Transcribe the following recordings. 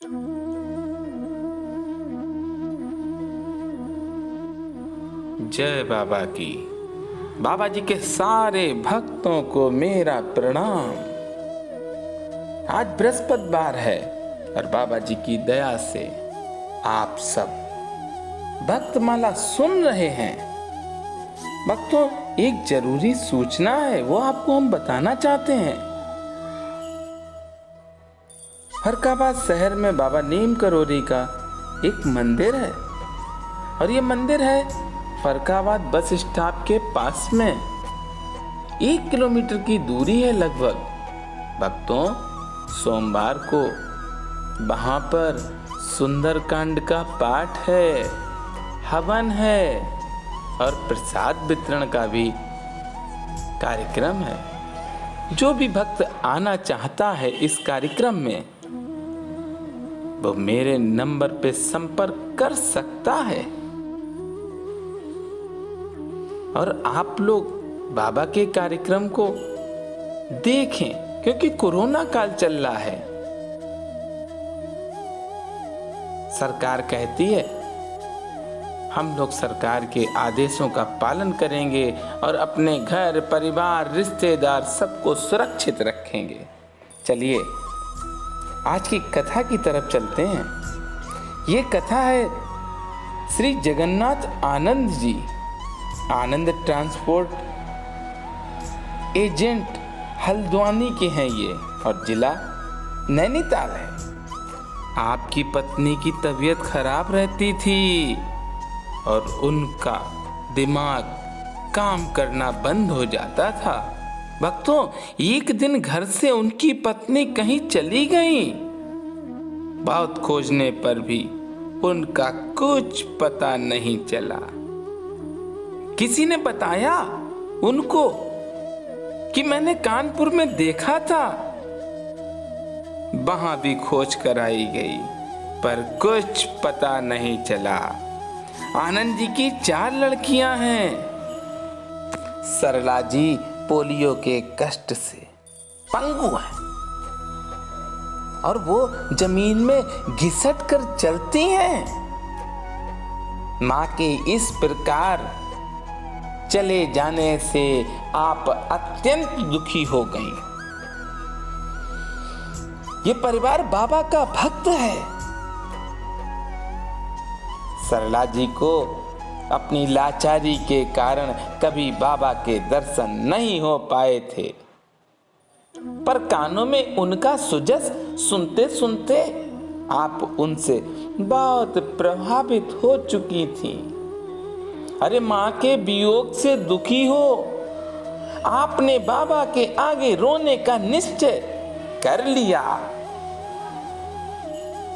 जय बाबा की। बाबा जी के सारे भक्तों को मेरा प्रणाम। आज बृहस्पतिवार है और बाबा जी की दया से आप सब भक्तमाला सुन रहे हैं। भक्तों, एक जरूरी सूचना है, वो आपको हम बताना चाहते हैं। फर्रुखाबाद शहर में बाबा नीम करोली का एक मंदिर है और ये मंदिर है फर्रुखाबाद बस स्टॉप के पास में। 1 किलोमीटर की दूरी है लगभग। भक्तों, सोमवार को वहां पर सुंदरकांड का पाठ है, हवन है और प्रसाद वितरण का भी कार्यक्रम है। जो भी भक्त आना चाहता है इस कार्यक्रम में, वो मेरे नंबर पे संपर्क कर सकता है। और आप लोग बाबा के कार्यक्रम को देखें, क्योंकि कोरोना काल चल रहा है। सरकार कहती है हम लोग सरकार के आदेशों का पालन करेंगे और अपने घर परिवार रिश्तेदार सबको सुरक्षित रखेंगे। चलिए आज की कथा की तरफ चलते हैं। ये कथा है श्री जगन्नाथ आनंद जी, आनंद ट्रांसपोर्ट एजेंट हल्द्वानी के हैं ये, और जिला नैनीताल है। आपकी पत्नी की तबीयत खराब रहती थी और उनका दिमाग काम करना बंद हो जाता था। भक्तों, एक दिन घर से उनकी पत्नी कहीं चली गई। बहुत खोजने पर भी उनका कुछ पता नहीं चला। किसी ने बताया उनको कि मैंने कानपुर में देखा था। वहां भी खोज कराई गई पर कुछ पता नहीं चला। आनंद जी की 4 लड़कियां हैं। सरला जी पोलियो के कष्ट से पंगु हैं और वो जमीन में घिसट कर चलती हैं। मां के इस प्रकार चले जाने से आप अत्यंत दुखी हो गई। ये परिवार बाबा का भक्त है। सरला जी को अपनी लाचारी के कारण कभी बाबा के दर्शन नहीं हो पाए थे, पर कानों में उनका सुजस सुनते सुनते आप उनसे बहुत प्रभावित हो चुकी थी। अरे मां के वियोग से दुखी हो आपने बाबा के आगे रोने का निश्चय कर लिया।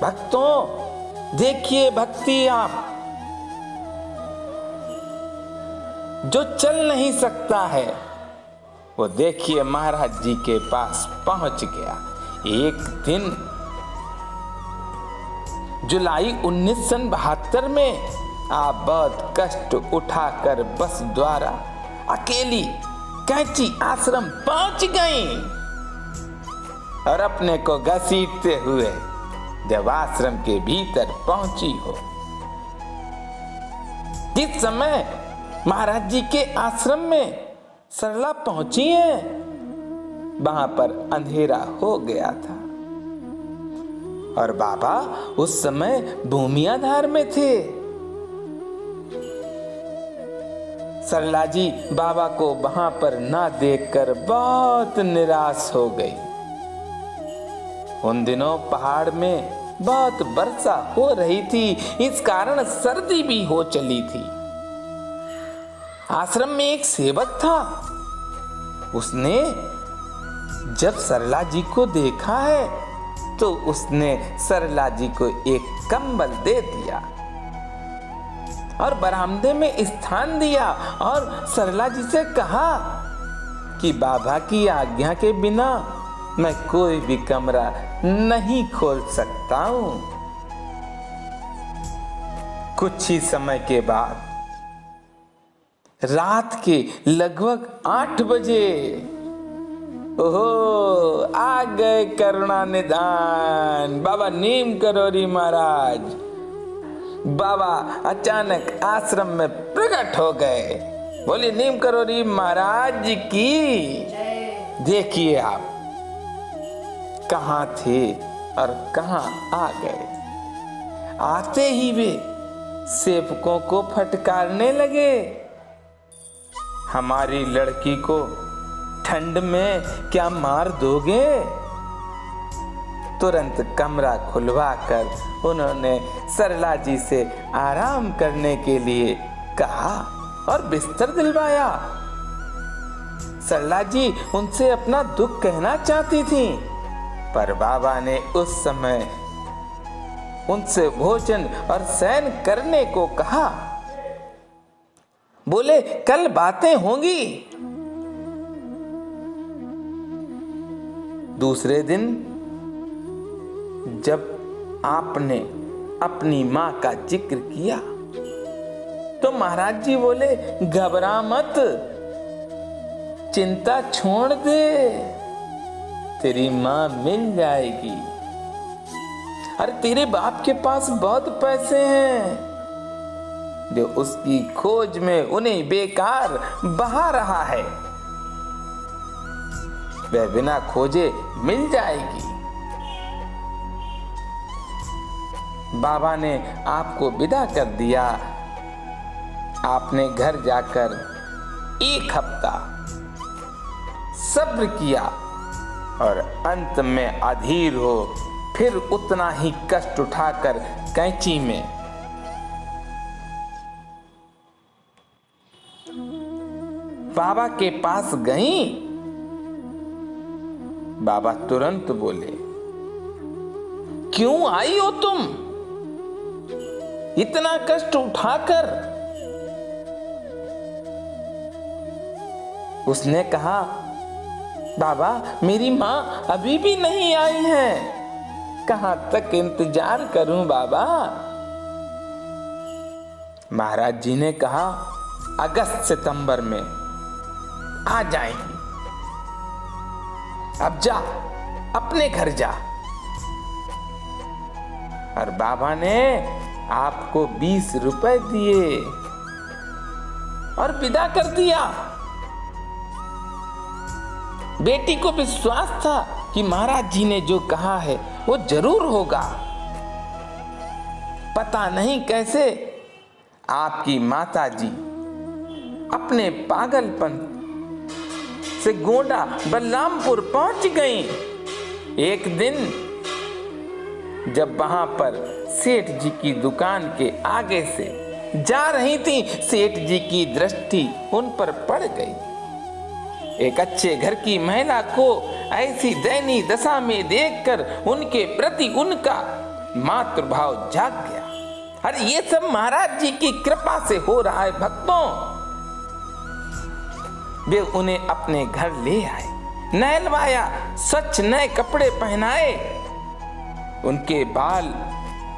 भक्तों, देखिए भक्ति आप जो चल नहीं सकता है वो देखिए महाराज जी के पास पहुंच गया। एक दिन जुलाई 1972 में आप बहुत कष्ट उठाकर बस द्वारा अकेली कैंची आश्रम पहुंच गई और अपने को घसीटते हुए जब आश्रम के भीतर पहुंची हो। जिस समय महाराज जी के आश्रम में सरला पहुंची है, वहां पर अंधेरा हो गया था और बाबा उस समय भूमियाधार में थे। सरला जी बाबा को वहां पर ना देखकर बहुत निराश हो गई। उन दिनों पहाड़ में बहुत वर्षा हो रही थी, इस कारण सर्दी भी हो चली थी। आश्रम में एक सेवक था। उसने जब सरला जी को देखा है तो उसने सरला जी को एक कंबल दे दिया और बरामदे में स्थान दिया और सरला जी से कहा कि बाबा की आज्ञा के बिना मैं कोई भी कमरा नहीं खोल सकता हूं। कुछ ही समय के बाद रात के लगभग 8 बजे ओहो, आ गए करुणा निधान बाबा नीम करोरी महाराज। बाबा अचानक आश्रम में प्रकट हो गए। बोलिए नीम करोरी महाराज की। देखिए आप कहाँ थे और कहाँ आ गए। आते ही वे सेवकों को फटकारने लगे, हमारी लड़की को ठंड में क्या मार दोगे। तुरंत कमरा खुलवाकर उन्होंने सरला जी से आराम करने के लिए कहा और बिस्तर दिलवाया। सरला जी उनसे अपना दुख कहना चाहती थी, पर बाबा ने उस समय उनसे भोजन और शयन करने को कहा। बोले कल बातें होंगी। दूसरे दिन जब आपने अपनी मां का जिक्र किया तो महाराज जी बोले घबरा मत, चिंता छोड़ दे, तेरी मां मिल जाएगी। अरे तेरे बाप के पास बहुत पैसे हैं, जो उसकी खोज में उन्हें बेकार बहा रहा है, वह बिना खोजे मिल जाएगी। बाबा ने आपको विदा कर दिया। आपने घर जाकर 1 हफ्ता सब्र किया और अंत में अधीर हो फिर उतना ही कष्ट उठाकर कैंची में बाबा के पास गई। बाबा तुरंत बोले क्यों आई हो तुम इतना कष्ट उठाकर। उसने कहा बाबा मेरी मां अभी भी नहीं आई है, कहां तक इंतजार करूं बाबा। महाराज जी ने कहा अगस्त सितंबर में आ जाएंगी, अब जा अपने घर जा। और बाबा ने आपको 20 रुपए दिए और विदा कर दिया। बेटी को विश्वास था कि महाराज जी ने जो कहा है वो जरूर होगा। पता नहीं कैसे आपकी माता जी अपने पागलपन से गोंडा बलरामपुर पहुंच गई। एक दिन जब वहां पर सेठ जी की दुकान के आगे से जा रही थी, सेठ जी की दृष्टि उन पर पड़ गई। एक अच्छे घर की महिला को ऐसी दयनीय दशा में देखकर उनके प्रति उनका मातृभाव जाग गया। अरे ये सब महाराज जी की कृपा से हो रहा है भक्तों। वे उन्हें अपने घर ले आए, नहलवाया, स्वच्छ नए कपड़े पहनाए। उनके बाल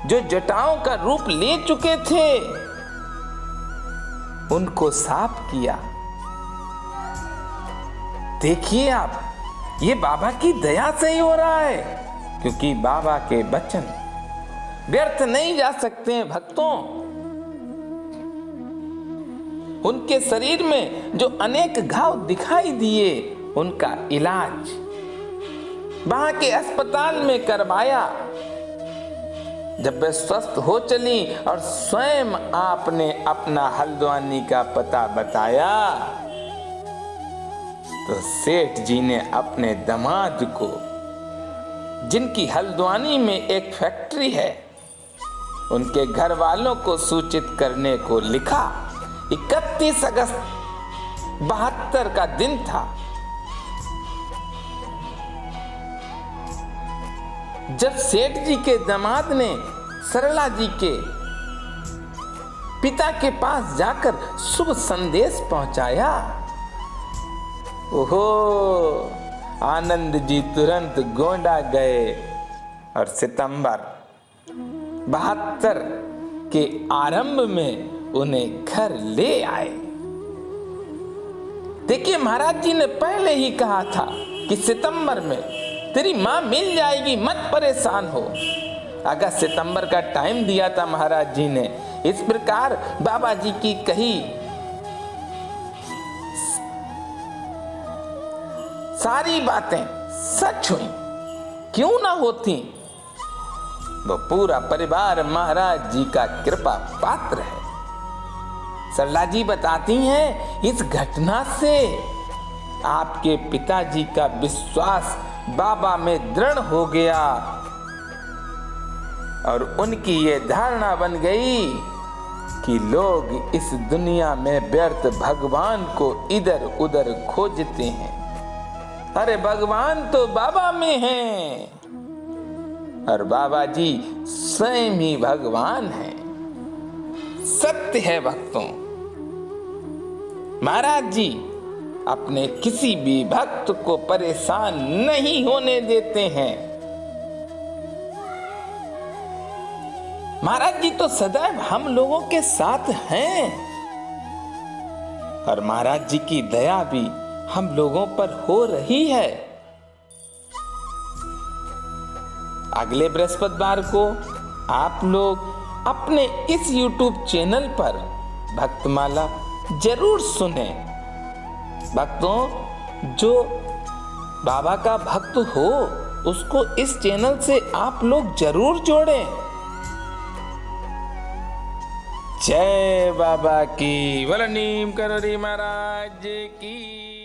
जो जटाओं का रूप ले चुके थे उनको साफ किया। देखिए आप, ये बाबा की दया से ही हो रहा है, क्योंकि बाबा के वचन व्यर्थ नहीं जा सकते हैं भक्तों। उनके शरीर में जो अनेक घाव दिखाई दिए उनका इलाज वहां के अस्पताल में करवाया। जब वे स्वस्थ हो चली और स्वयं आपने अपना हल्द्वानी का पता बताया तो सेठ जी ने अपने दामाद को, जिनकी हल्द्वानी में एक फैक्ट्री है, उनके घर वालों को सूचित करने को लिखा। 31 अगस्त 72 का दिन था। जब सेठ जी के दामाद ने सरला जी के पिता के पास जाकर शुभ संदेश पहुंचाया, ओहो, आनंद जी तुरंत गोंडा गए और सितंबर 72 के आरंभ में उन्हें घर ले आए। देखिए महाराज जी ने पहले ही कहा था कि सितंबर में तेरी माँ मिल जाएगी, मत परेशान हो। अगस्त सितंबर का टाइम दिया था महाराज जी ने। इस प्रकार बाबा जी की कही सारी बातें सच हुई, क्यों ना होती। वो पूरा परिवार महाराज जी का कृपा पात्र है। सरला जी बताती हैं, इस घटना से आपके पिताजी का विश्वास बाबा में दृढ़ हो गया और उनकी ये धारणा बन गई कि लोग इस दुनिया में व्यर्थ भगवान को इधर उधर खोजते हैं। अरे भगवान तो बाबा में हैं और बाबा जी स्वयं ही भगवान हैं। सत्य है भक्तों, महाराज जी अपने किसी भी भक्त को परेशान नहीं होने देते हैं। महाराज जी तो सदैव हम लोगों के साथ हैं और महाराज जी की दया भी हम लोगों पर हो रही है। अगले बृहस्पतिवार को आप लोग अपने इस YouTube चैनल पर भक्तमाला जरूर सुने। भक्तों, जो बाबा का भक्त हो उसको इस चैनल से आप लोग जरूर जोड़ें। जय बाबा की, बोलो नीम करोरी महाराज की।